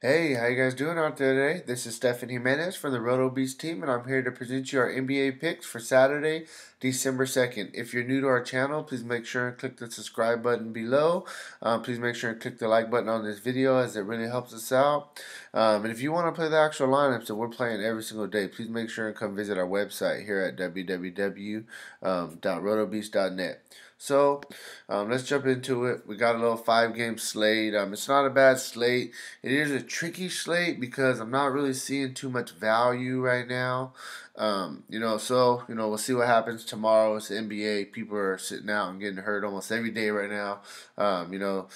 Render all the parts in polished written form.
Hey, how you guys doing out there today? This is Stefan Jimenez from the Roto Beast team, and I'm here to present you our NBA picks for Saturday, December 2nd. If you're new to our channel, please make sure and click the subscribe button below. Please make sure and click the like button on this video as it really helps us out. And if you want to play the actual lineups that we're playing every single day, please make sure and come visit our website here at www.rotobeast.net. Let's jump into it. We got a little 5-game slate. It's not a bad slate. It is a tricky slate because I'm not really seeing too much value right now. We'll see what happens tomorrow. It's the NBA. People are sitting out and getting hurt almost every day right now. The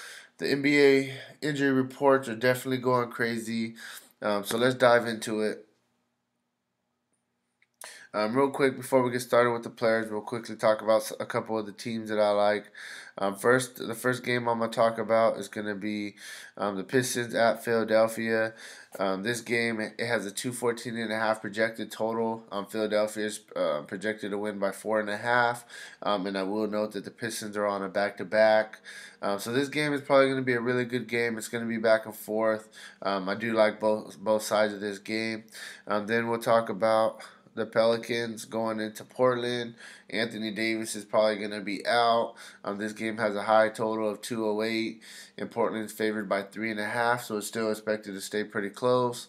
NBA injury reports are definitely going crazy. So let's dive into it. Real quick, before we get started with the players, we'll quickly talk about a couple of the teams that I like. The first game I'm going to talk about is going to be the Pistons at Philadelphia. This game, it has a 214.5 projected total. Philadelphia is projected to win by 4.5. And I will note that the Pistons are on a back-to-back. So this game is probably going to be a really good game. It's going to be back and forth. I do like both sides of this game. Then we'll talk about the Pelicans going into Portland. Anthony Davis is probably going to be out. This game has a high total of 208, and Portland's favored by 3.5, so it's still expected to stay pretty close.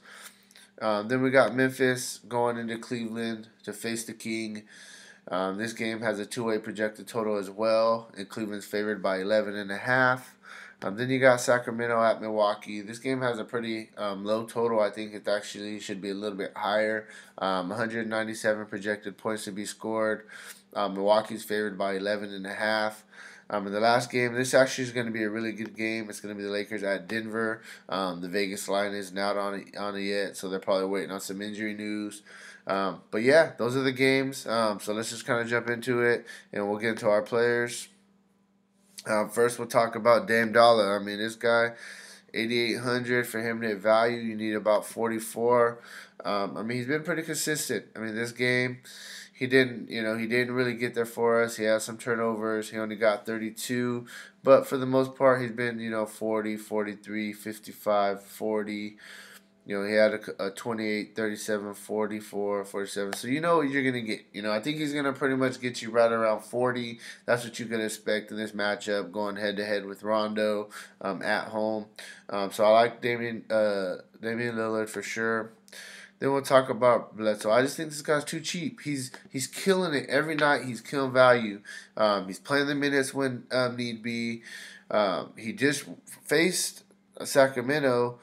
Then we got Memphis going into Cleveland to face the King. This game has a 2-way projected total as well, and Cleveland's favored by 11.5. Then you got Sacramento at Milwaukee. This game has a pretty low total. I think it actually should be a little bit higher. 197 projected points to be scored. Milwaukee's favored by 11.5. In the last game, this actually is going to be a really good game. It's going to be the Lakers at Denver. The Vegas line isn't out on it yet, so they're probably waiting on some injury news. But yeah, those are the games. So let's just kind of jump into it, and we'll get into our players. First, we'll talk about Dame Dollar. I mean, this guy, 8,800 for him to hit value. You need about 44. He's been pretty consistent. This game, he didn't really get there for us. He had some turnovers. He only got 32, but for the most part, he's been 40, 43, 55, 40. He had a 28, 37, 44, 47. So you know what you're going to get. I think he's going to pretty much get you right around 40. That's what you can expect in this matchup, going head-to-head with Rondo at home. So I like Damian Lillard for sure. Then we'll talk about Bledsoe. I just think this guy's too cheap. He's killing it every night. He's killing value. He's playing the minutes when need be. He just faced Sacramento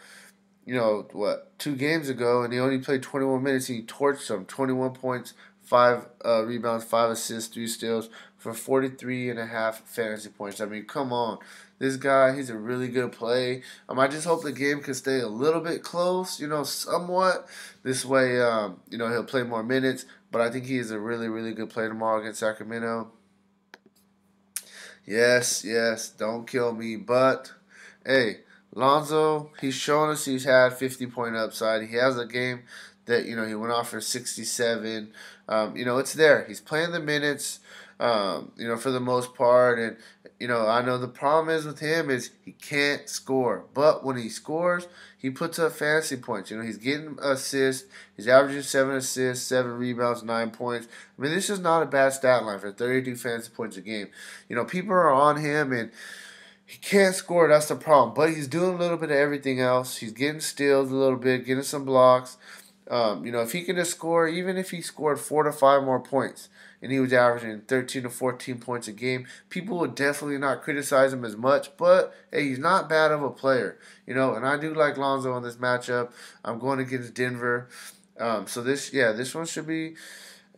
2 games ago, and he only played 21 minutes, and he torched them. 21 points, 5 rebounds, 5 assists, 3 steals for 43.5 fantasy points. Come on. This guy, he's a really good play. I just hope the game can stay a little bit close, somewhat. This way, he'll play more minutes, but I think he is a really, really good play tomorrow against Sacramento. Yes, don't kill me, but, hey, Lonzo, he's shown us he's had 50-point upside. He has a game that, he went off for 67. It's there. He's playing the minutes, for the most part. And, I know the problem is with him is he can't score. But when he scores, he puts up fantasy points. He's getting assists. He's averaging 7 assists, 7 rebounds, 9 points. This is not a bad stat line for 32 fantasy points a game. People are on him, and he can't score, that's the problem. But he's doing a little bit of everything else. He's getting steals a little bit, getting some blocks. If he can just score, even if he scored 4 to 5 more points, and he was averaging 13 to 14 points a game, people would definitely not criticize him as much. But, hey, he's not bad of a player. And I do like Lonzo in this matchup. I'm going against Denver. This one should be...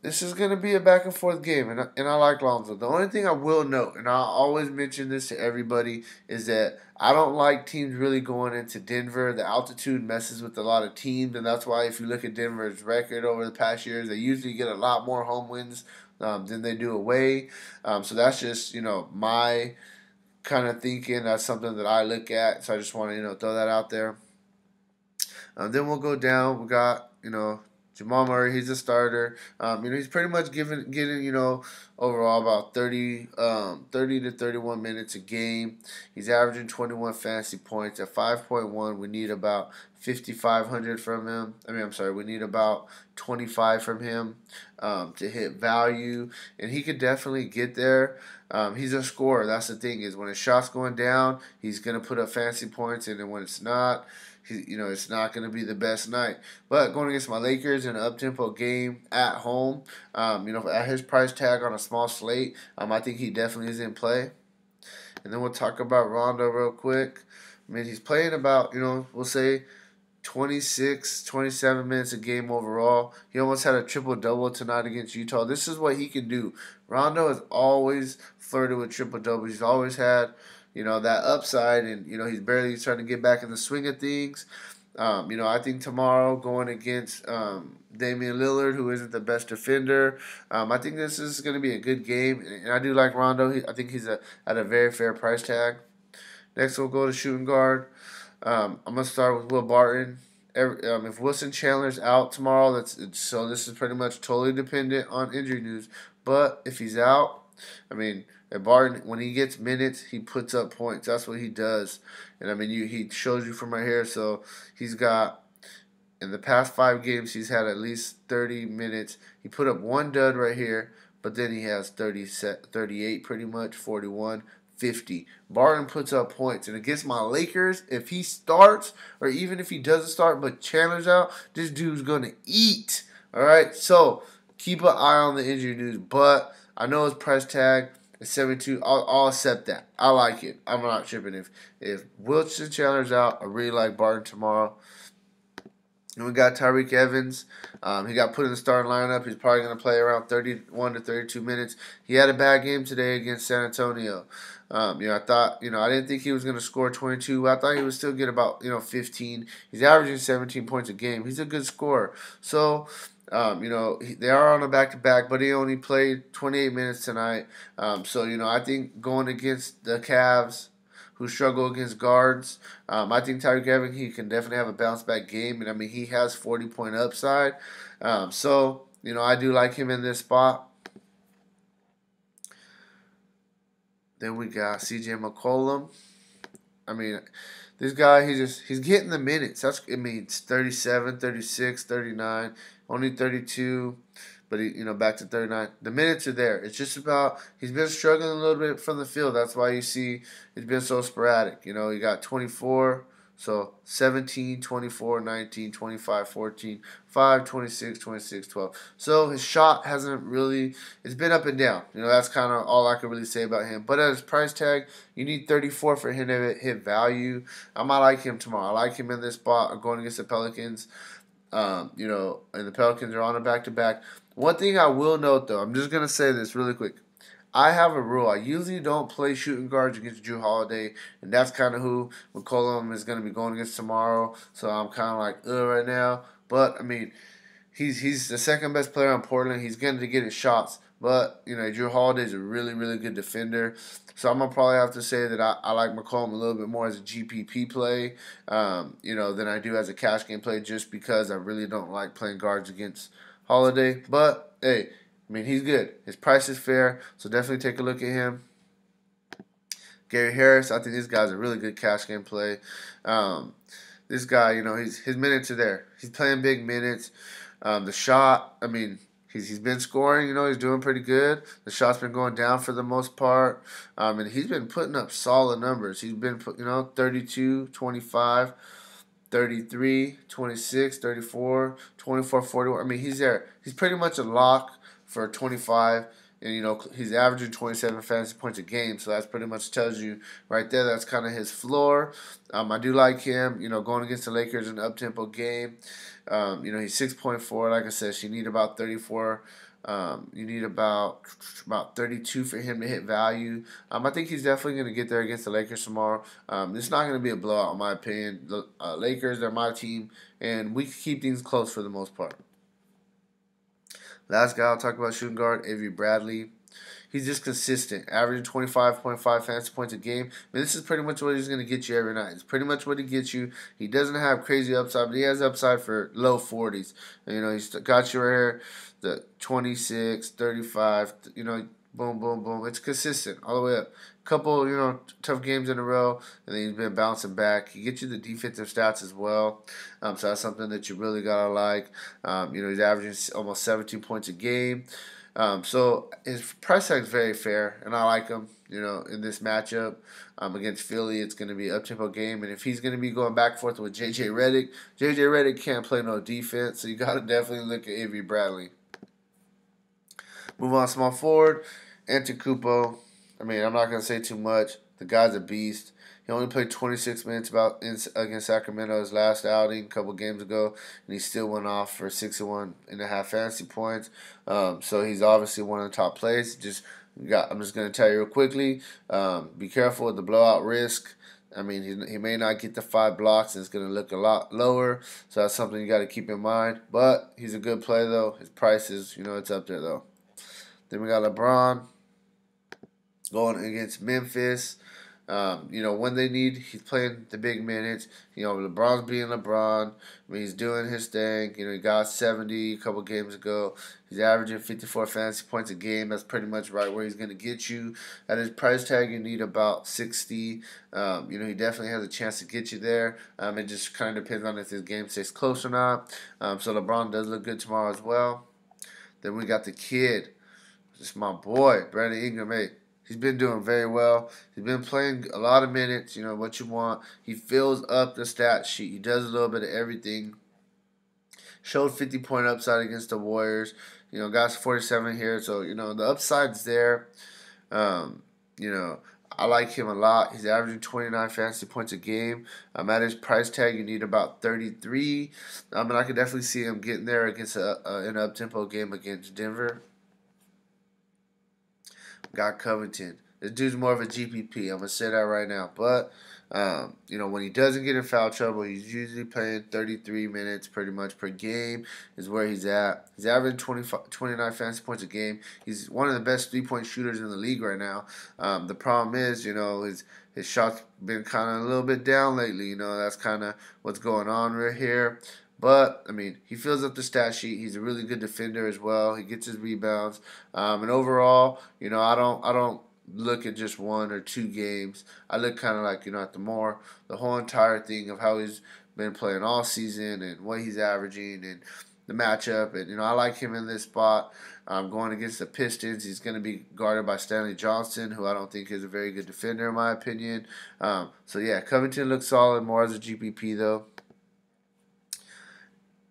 This is going to be a back and forth game, and I like Lonzo. The only thing I will note, and I always mention this to everybody, is that I don't like teams really going into Denver. The altitude messes with a lot of teams, and that's why if you look at Denver's record over the past years, they usually get a lot more home wins than they do away. So that's just, my kind of thinking. That's something that I look at, so I just want to, throw that out there. Then we'll go down. We got, Jamal Murray, he's a starter. He's pretty much getting, overall about 30 to 31 minutes a game. He's averaging 21 fantasy points at 5.1. We need about 5,500 from him. We need about 25 from him to hit value, and he could definitely get there. He's a scorer. That's the thing, is when his shot's going down, he's gonna put up fantasy points, and then when it's not, it's not going to be the best night. But going against my Lakers in an up-tempo game at home, at his price tag on a small slate, I think he definitely is in play. And then we'll talk about Rondo real quick. He's playing about, we'll say 26, 27 minutes a game overall. He almost had a triple-double tonight against Utah. This is what he can do. Rondo has always flirted with triple-doubles. He's always had that upside, and, he's barely trying to get back in the swing of things. I think tomorrow going against Damian Lillard, who isn't the best defender, I think this is going to be a good game, and I do like Rondo. I think he's at a very fair price tag. Next, we'll go to shooting guard. I'm going to start with Will Barton. If Wilson Chandler's out tomorrow, so this is pretty much totally dependent on injury news. But if he's out, and Barton, when he gets minutes, he puts up points. That's what he does. And, he shows you from right here. So he's got, in the past 5 games, he's had at least 30 minutes. He put up one dud right here, but then he has 38 pretty much, 41, 50. Barton puts up points. And against my Lakers, if he starts, or even if he doesn't start but Chandler's out, this dude's going to eat. All right? So keep an eye on the injury news. But I know his price tag, it's 72. I'll accept that. I like it. I'm not tripping. If Wilson Chandler's out, I really like Barton tomorrow. And we got Tyreke Evans. He got put in the starting lineup. He's probably going to play around 31 to 32 minutes. He had a bad game today against San Antonio. I didn't think he was going to score 22. I thought he would still get about 15. He's averaging 17 points a game. He's a good scorer. So they are on a back-to-back, but he only played 28 minutes tonight. I think going against the Cavs, who struggle against guards, I think Tyreke Evans, he can definitely have a bounce-back game. And, he has 40-point upside. I do like him in this spot. Then we got C.J. McCollum. This guy, he's getting the minutes. It's 37, 36, 39, only 32, but back to 39. The minutes are there. It's just about, he's been struggling a little bit from the field. That's why you see it's been so sporadic. He got 24, so 17, 24, 19, 25, 14, 5, 26, 26, 12. So his shot hasn't really, it's been up and down. That's kind of all I can really say about him. But at his price tag, you need 34 for him to hit value. I might like him tomorrow. I like him in this spot going against the Pelicans. And the Pelicans are on a back-to-back. One thing I will note, though, I'm just going to say this really quick. I have a rule. I usually don't play shooting guards against Jrue Holiday, and that's kind of who McCollum is going to be going against tomorrow. So I'm kind of like, right now. But, he's the second best player on Portland. He's going to get his shots. But, Jrue Holiday is a really, really good defender. So I'm going to probably have to say that I like McCollum a little bit more as a GPP play, than I do as a cash game play, just because I really don't like playing guards against Holiday. But, hey, he's good. His price is fair, so definitely take a look at him. Gary Harris, I think this guy's a really good cash game play. This guy, his minutes are there. He's playing big minutes. The shot, he's been scoring. He's doing pretty good. The shot's been going down for the most part. And he's been putting up solid numbers. He's been, 32, 25, 33, 26, 34, 24, 41. He's there. He's pretty much a lock for 25, and he's averaging 27 fantasy points a game, so that's pretty much tells you right there that's kind of his floor. I do like him, going against the Lakers in an up-tempo game. He's 6.4, like I said, so you need about 34. You need about 32 for him to hit value. I think he's definitely going to get there against the Lakers tomorrow. It's not going to be a blowout, in my opinion. The Lakers, they're my team, and we can keep things close for the most part. Last guy I'll talk about, shooting guard, Avery Bradley. he's just consistent, averaging 25.5 fantasy points a game. I mean, this is pretty much what he's going to get you every night. It's pretty much what he gets you. He doesn't have crazy upside, but he has upside for low 40s. And, he's got you right here, the 26, 35, boom, boom, boom. It's consistent all the way up. Couple, tough games in a row, and then he's been bouncing back. He gets you the defensive stats as well, so that's something that you really gotta like. He's averaging almost 17 points a game, so his price tag is very fair, and I like him. In this matchup against Philly, it's going to be an up-tempo game, and if he's going to be going back and forth with J.J. Redick can't play no defense, so you got to definitely look at Avery Bradley. Move on, small forward, Antetokounmpo. I mean, I'm not going to say too much. The guy's a beast. He only played 26 minutes against Sacramento his last outing a couple games ago, and he still went off for 61.5 fantasy points. So he's obviously one of the top plays. I'm just going to tell you real quickly, be careful with the blowout risk. I mean, he may not get the 5 blocks, and it's going to look a lot lower. So that's something you got to keep in mind. But he's a good play, though. His price is, it's up there, though. Then we got LeBron going against Memphis. When they need, he's playing the big minutes. LeBron's being LeBron. I mean, he's doing his thing. He got 70 a couple games ago. He's averaging 54 fantasy points a game. That's pretty much right where he's going to get you. At his price tag, you need about 60. He definitely has a chance to get you there. It just kind of depends on if his game stays close or not. So LeBron does look good tomorrow as well. Then we got the kid. Just my boy, Brandon Ingram. Hey, he's been doing very well. He's been playing a lot of minutes, what you want. He fills up the stat sheet. He does a little bit of everything. Showed 50-point upside against the Warriors. Got 47 here. So, the upside's there. I like him a lot. He's averaging 29 fantasy points a game. At his price tag, you need about 33. And I could definitely see him getting there against an up-tempo game against Denver. Got Covington. This dude's more of a GPP. I'm going to say that right now. But, when he doesn't get in foul trouble, he's usually playing 33 minutes pretty much per game is where he's at. He's averaging 29 fantasy points a game. He's one of the best three-point shooters in the league right now. The problem is, his shots been kind of a little bit down lately. That's kind of what's going on right here. But, he fills up the stat sheet. He's a really good defender as well. He gets his rebounds. And overall, I don't look at just 1 or 2 games. I look kind of like, at the whole entire thing of how he's been playing all season and what he's averaging and the matchup. And, I like him in this spot. Going against the Pistons, he's going to be guarded by Stanley Johnson, who I don't think is a very good defender in my opinion. Covington looks solid, more as a GPP though.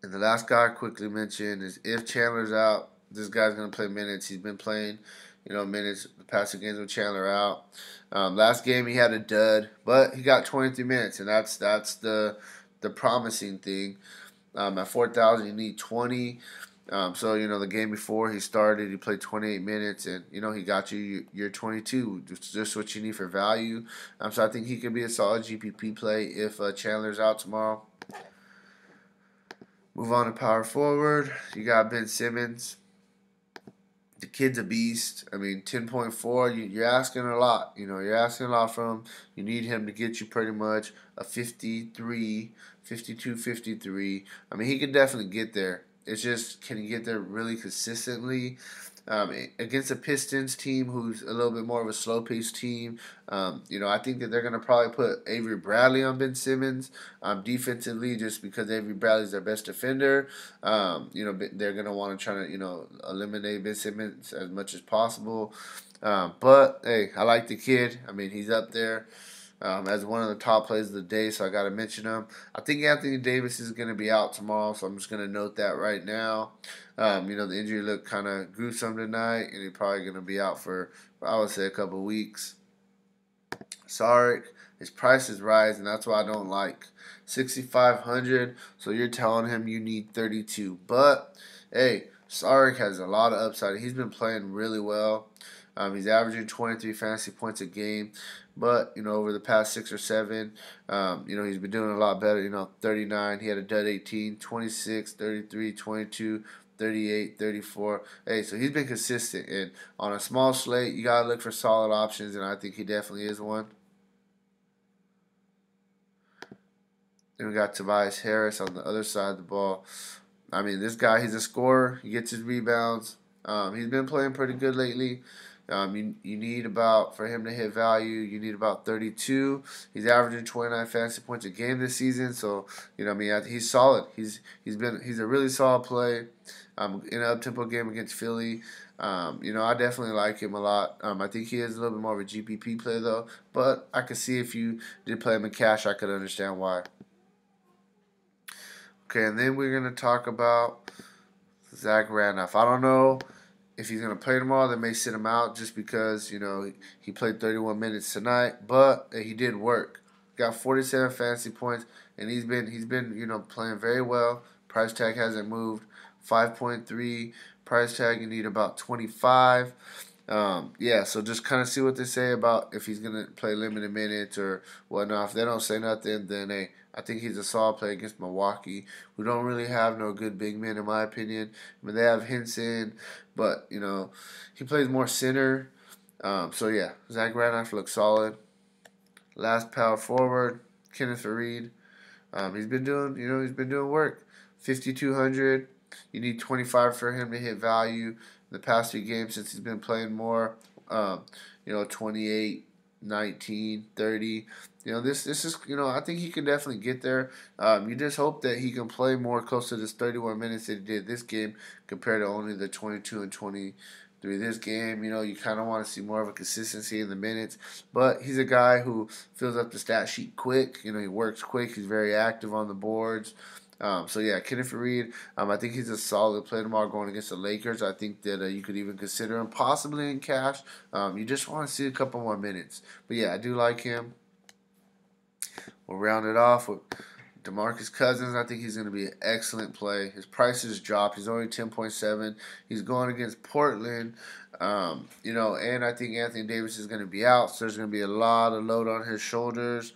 And the last guy I quickly mentioned is if Chandler's out, this guy's going to play minutes. He's been playing, minutes the past 2 games with Chandler out. Last game he had a dud, but he got 23 minutes, and that's the promising thing. At 4,000, you need 20. The game before he started, he played 28 minutes, and, he got you your 22, just what you need for value. So I think he could be a solid GPP play if Chandler's out tomorrow. Move on to power forward. You got Ben Simmons. The kid's a beast. 10.4. You're asking a lot. You're asking a lot from him. You need him to get you pretty much a 53, 52, 53. He could definitely get there. It's just, can he get there really consistently? Against a Pistons team who's a little bit more of a slow-paced team, I think that they're going to probably put Avery Bradley on Ben Simmons defensively just because Avery Bradley's their best defender. They're going to want to try to, eliminate Ben Simmons as much as possible. But, hey, I like the kid. He's up there as one of the top plays of the day, so I got to mention him. I think Anthony Davis is going to be out tomorrow, so I'm just going to note that right now. The injury looked kind of gruesome tonight, and he's probably going to be out for, I would say, a couple weeks. Saric, his price is rising. That's what I don't like. 6,500, so you're telling him you need 32. But, hey, Saric has a lot of upside. He's been playing really well. He's averaging 23 fantasy points a game. But, over the past 6 or 7, he's been doing a lot better. 39, he had a dud 18, 26, 33, 22, 38, 34. Hey, so he's been consistent. And on a small slate, you got to look for solid options, and I think he definitely is one. Then we got Tobias Harris on the other side of the ball. I mean, this guy, he's a scorer. He gets his rebounds. He's been playing pretty good lately. You need about, for him to hit value, you need about 32. He's averaging 29 fantasy points a game this season, so I mean, he's solid. He's a really solid play. In an up-tempo game against Philly, I definitely like him a lot. I think he is a little bit more of a GPP play though, but I could see if you did play him in cash, I could understand why. Okay, and then we're gonna talk about Zach Randolph. I don't know if he's going to play tomorrow. They may sit him out just because, he played 31 minutes tonight, but he did work. Got 47 fantasy points, and he's been playing very well. Price tag hasn't moved. 5.3 price tag. You need about 25. So just kind of see what they say about if he's going to play limited minutes or whatnot. If they don't say nothing, then hey, I think he's a solid play against Milwaukee. We don't really have no good big men, in my opinion. I mean, they have Henson, but, he plays more center. Zach Randolph looks solid. Last power forward, Kenneth Faried. He's been doing work. 5,200. You need 25 for him to hit value. In the past 3 games since he's been playing more, 28, 19, 30. This is, I think he can definitely get there. You just hope that he can play more close to this 31 minutes that he did this game compared to only the 22 and 23 this game. You kind of want to see more of a consistency in the minutes. But he's a guy who fills up the stat sheet quick. He works quick. He's very active on the boards. Kenneth Faried, I think he's a solid play tomorrow going against the Lakers. I think that you could even consider him possibly in cash. You just want to see a couple more minutes. But yeah, I do like him. We'll round it off with DeMarcus Cousins. I think he's going to be an excellent play. His price has dropped. He's only 10.7. He's going against Portland. And I think Anthony Davis is going to be out, so there's going to be a lot of load on his shoulders.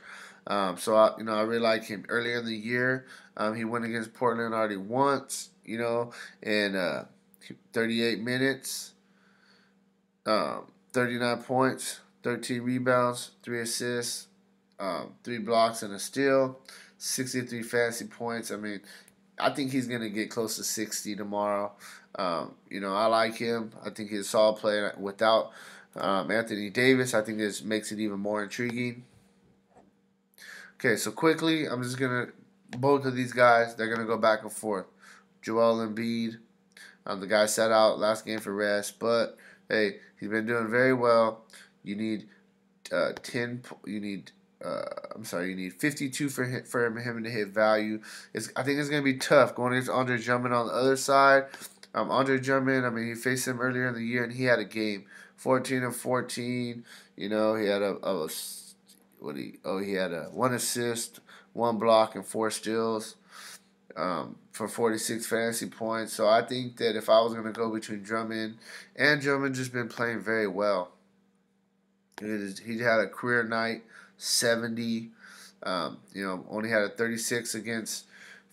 I really like him. Earlier in the year, he went against Portland already once, and 38 minutes, 39 points, 13 rebounds, 3 assists, 3 blocks and a steal, 63 fantasy points. I mean, I think he's going to get close to 60 tomorrow. I like him. I think he's a solid player. Without Anthony Davis, I think this makes it even more intriguing. Okay, so quickly, I'm just going to, both of these guys, they're going to go back and forth. Joel Embiid, the guy sat out last game for rest, but, hey, he's been doing very well. You need 52 for him to hit value. I think it's going to be tough going against Andre Drummond on the other side. Andre Drummond, I mean, he faced him earlier in the year, and he had a game, 14 and 14. He had he had 1 assist, 1 block, and 4 steals for 46 fantasy points. So I think that if I was going to go between Drummond and Drummond, just been playing very well. He had a career night, 70. Only had a 36 against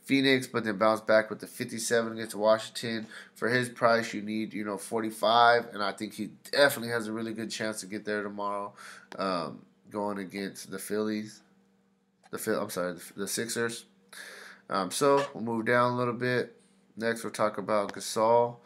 Phoenix, but then bounced back with the 57 against Washington. For his price, you need 45, and I think he definitely has a really good chance to get there tomorrow. Going against the Phillies, the Sixers. So we'll move down a little bit. Next, we'll talk about Gasol.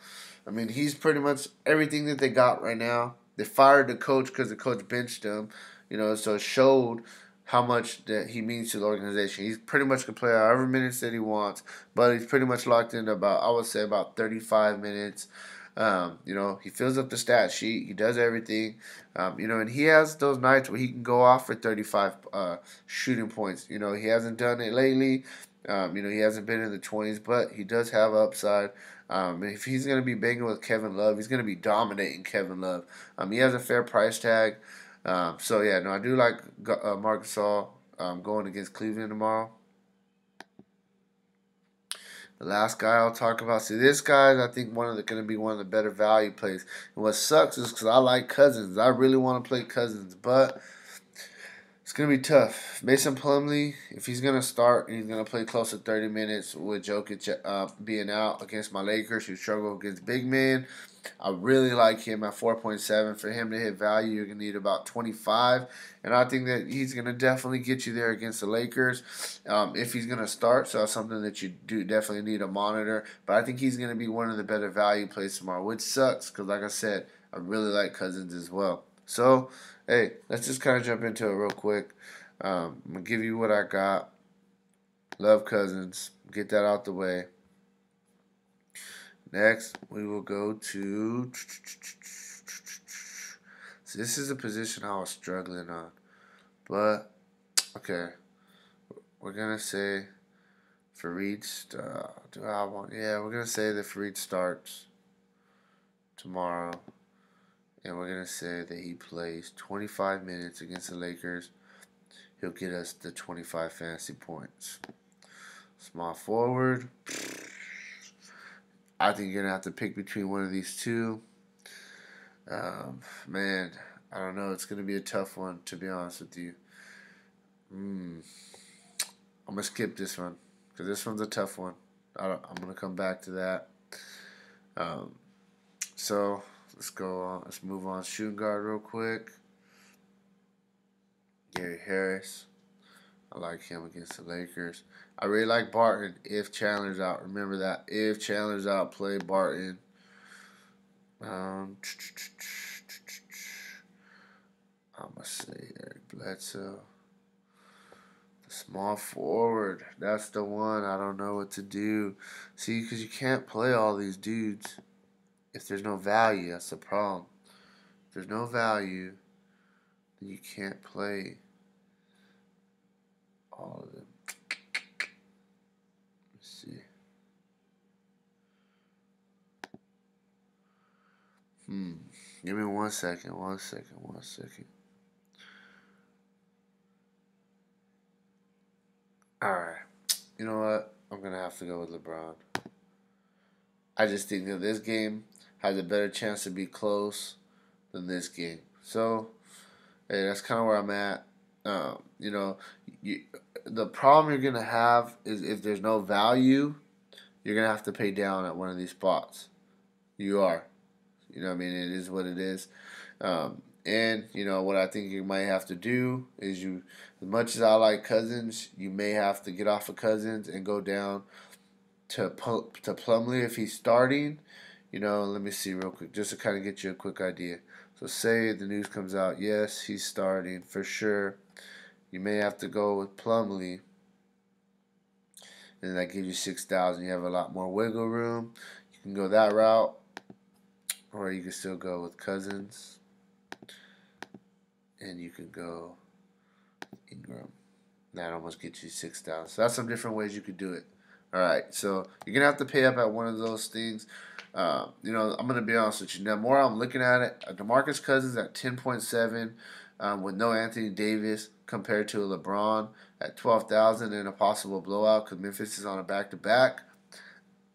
I mean, he's pretty much everything that they got right now. They fired the coach because the coach benched him, so it showed how much that he means to the organization. He's pretty much can play however minutes that he wants, but he's pretty much locked into about 35 minutes. He fills up the stat sheet. He does everything. And he has those nights where he can go off for 35 shooting points. He hasn't done it lately. He hasn't been in the 20s, but he does have upside. If he's going to be banging with Kevin Love, he's going to be dominating Kevin Love. He has a fair price tag. I do like Marc Gasol going against Cleveland tomorrow. The last guy I'll talk about. See, this guy is, I think, going to be one of the better value plays. And what sucks is because I like Cousins. I really want to play Cousins, but It's going to be tough. Mason Plumlee, if he's going to start and he's going to play close to 30 minutes with Jokic being out against my Lakers, who struggle against big men, I really like him at 4.7. For him to hit value, you're going to need about 25. And I think that he's going to definitely get you there against the Lakers if he's going to start. So that's something that you do definitely need to monitor. But I think he's going to be one of the better value plays tomorrow, which sucks because, like I said, I really like Cousins as well. So, hey, let's just kind of jump into it real quick. I'm going to give you what I got. Love Cousins. Get that out the way. Next, we will go to... So this is a position I was struggling on. But, okay. We're going to say Faried... Yeah, we're going to say that Faried starts tomorrow. And we're going to say that he plays 25 minutes against the Lakers. He'll get us the 25 fantasy points. Small forward. I think you're going to have to pick between one of these two. Man, I don't know. It's going to be a tough one, to be honest with you. I'm going to skip this one because this one's a tough one. I'm going to come back to that. So... Let's go on. Let's move on. Shooting guard real quick. Gary Harris. I like him against the Lakers. I really like Barton if Chandler's out. Remember that. If Chandler's out, play Barton. I'm going to say Eric Bledsoe. The small forward. That's the one. I don't know what to do. See, because you can't play all these dudes. If there's no value, that's the problem. If there's no value, then you can't play all of them. Let's see. Give me 1 second. Alright. You know what? I'm going to have to go with LeBron. I just think that this game has a better chance to be close than this game. So, hey, that's kind of where I'm at. The problem you're going to have is if there's no value, you're going to have to pay down at one of these spots. You are. You know what I mean? It is what it is. And, what I think you might have to do is as much as I like Cousins, you may have to get off of Cousins and go down to Plumlee if he's starting. Let me see real quick, just to kind of get you a quick idea. So say the news comes out, yes, he's starting for sure. You may have to go with Plumlee, and that gives you 6,000. You have a lot more wiggle room. You can go that route, or you can still go with Cousins, and you can go Ingram. That almost gets you 6,000. So that's some different ways you could do it. All right, so you're going to have to pay up at one of those things. I'm going to be honest with you. Now, more I'm looking at it, DeMarcus Cousins at 10.7 with no Anthony Davis compared to a LeBron at 12,000 and a possible blowout because Memphis is on a back-to-back.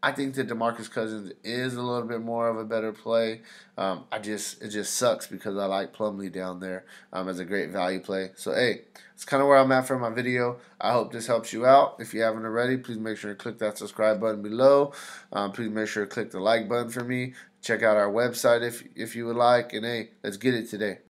I think that DeMarcus Cousins is a little bit more of a better play. It just sucks because I like Plumlee down there as a great value play. So, hey, it's kind of where I'm at for my video. I hope this helps you out. If you haven't already, please make sure to click that subscribe button below. Please make sure to click the like button for me. Check out our website if you would like. And, hey, let's get it today.